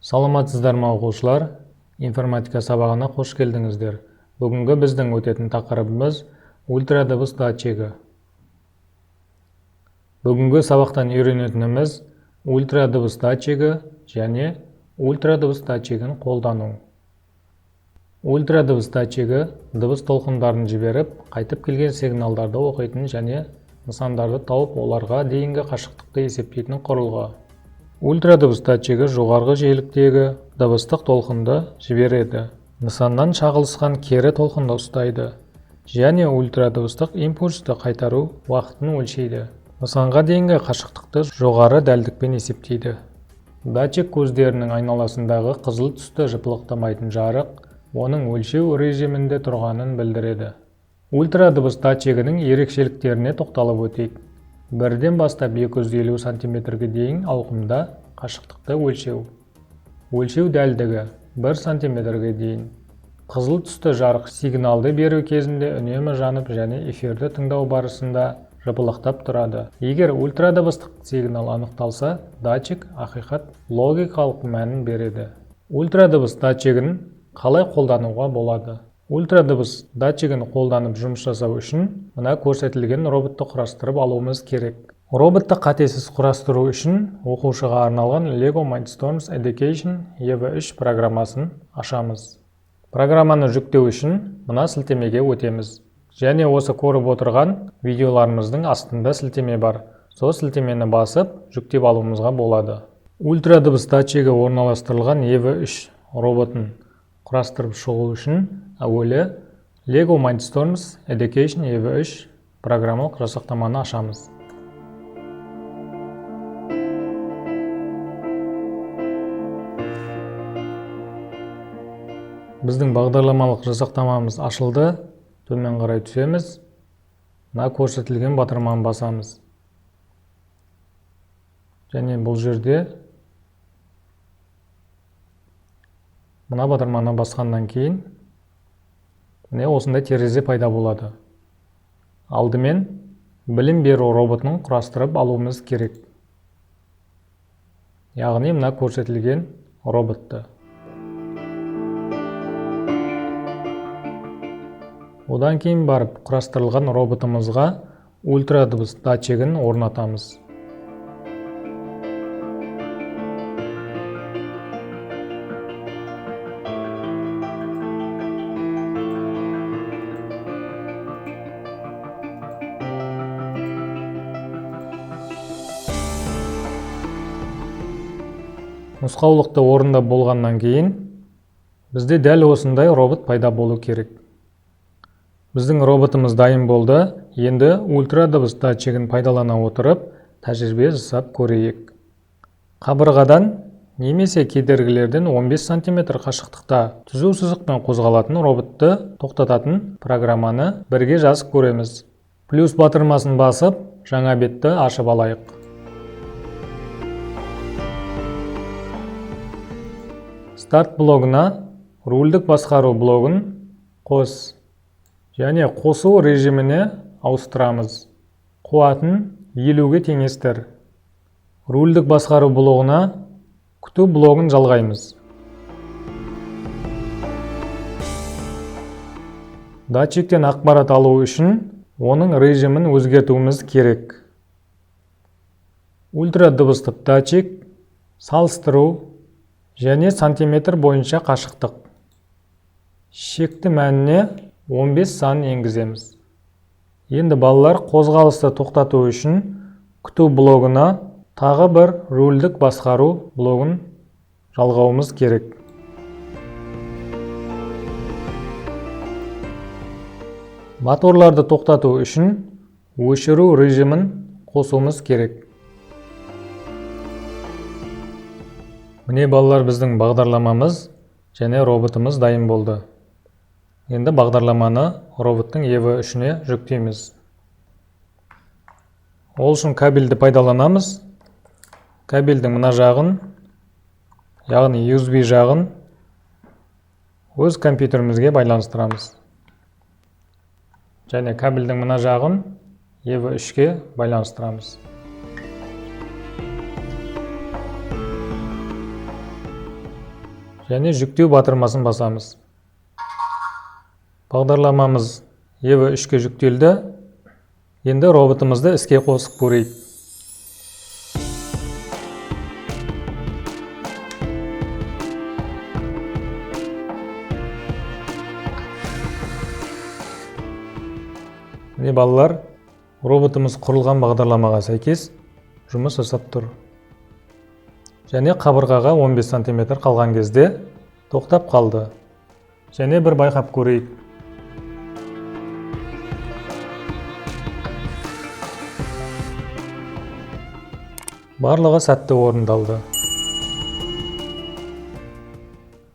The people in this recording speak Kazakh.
Саламатсыздар ма оқушылар? Информатика сабағына қош келдіңіздер. Бүгінгі біздің өтетін тақырыбымыз ультрадыбыс датчигі. Бүгінгі сабақтан үйренетініміз ультрадыбыс датчигі және ультрадыбыс датчигін қолдану. Ультрадыбыс датчигі дыбыс толқындарын жіберіп, қайтып келген сигналдарды оқитын және нысандарды тауып, оларға дейінгі қашықтықты есептейтін құрылғы. Ультрадыбыс датчигі жоғарғы жиіліктегі дыбыстық толқынды жібереді, нысаннан шағылысқан кері толқынды ұстайды және ультрадыбыстық импульсті қайтару уақытын өлшейді. Нысанға дейінгі қашықтықты жоғары дәлдікпен есептейді. Датчик көздерінің айналасындағы қызыл түсті жыпылықтамайтын жарық оның өлшеу режимінде тұрғанын білдіреді. Ультрадыбыс датчигінің ерекшеліктеріне тоқталып өтейік. Бірден бастап 250 см-ге дейін ауқымда қашықтықты өлшеу. Өлшеу дәлдігі 1 см-ге дейін. Қызыл түсті жарық сигналды беру кезінде үнемі жанып және эфирді тыңдау барысында жыпылықтап тұрады. Егер ультрадыбыстық сигнал анықталса, датчик ақиқат логикалық мәнін береді. Ультрадыбыс датчигін қалай қолдануға болады? Ультрадыбыс датчигін қолданып жұмыс жасау үшін мына көрсетілген роботты құрастырып алуымыз керек. Роботты қатесіз құрастыру үшін оқушыға арналған Lego Mindstorms Education EV3 программасын ашамыз. Программаны жүктеу үшін мына сілтемеге өтеміз. Және осы көріп отырған видеоларымыздың астында сілтеме бар. Сол сілтемені басып, жүктеп алуымызға болады. Ультрадыбыс датчигі орналастырылған EV3 роботын құрастырып шығу үшін әуелі Lego Mindstorms Education EV3 программалық жасақтаманы ашамыз. Біздің бағдарламалық жасақтамамыз ашылды. Төмен қарай түсеміз. Мына көрсетілген батырманы басамыз. Және бұл жерде мына батырманы басқаннан кейін міне осындай терезе пайда болады. Алдымен білім беру роботын құрастырып алуымыз керек. Яғни мына көрсетілген роботты. Одан кейін барып құрастырылған роботымызға ультрадыбыс датчигін орнатамыз. Нұсқаулықты орындап болғаннан кейін бізде дәл осындай робот пайда болу керек. Біздің роботымыз дайын болды. Енді ультрадыбыс датчигін пайдалана отырып тәжірибе жасап көрейік. Қабырғадан немесе кедергілерден 15 см қашықтықта түзу сызықпен қозғалатын роботты тоқтататын программаны бірге жазып көреміз. Плюс батырмасын басып, жаңа бетті ашып алайық. Старт блогына рульдік басқару блогын қос және қосу режиміне ауыстырамыз. Қуатын 50-ге теңестір. Рульдік басқару блогына күту блогын жалғаймыз. Датчиктен ақпарат алу үшін оның режимін өзгертуіміз керек. Ультрадыбыстық датчик салыстыру және сантиметр бойынша қашықтық. Шекті мәніне 15 сан енгіземіз. Енді балалар қозғалысты тоқтату үшін күту блогына тағы бір рульдік басқару блогын жалғауымыз керек. Моторларды тоқтату үшін өшіру режимін қосуымыз керек. Міне балалар, біздің бағдарламамыз және роботымыз дайын болды. Енді бағдарламаны роботтың EV3-не жүктейміз. Ол үшін кабельді пайдаланамыз. Кабельдің мына жағын, яғни USB жағын өз компьютерімізге байланыстырамыз. Және кабельдің мына жағын EV3-ке байланыстырамыз. және жүктеу батырмасын басамыз. Бағдарламамыз EV3-ке жүктелді. Енді роботымызды іске қосып көрейік. Міне балалар, роботымыз құрылған бағдарламаға сәйкес жұмыс жасап тұр. Және қабырғаға 15 см қалған кезде тоқтап қалды. Және бір байқап көрейік. Барлығы сәтті орындалды.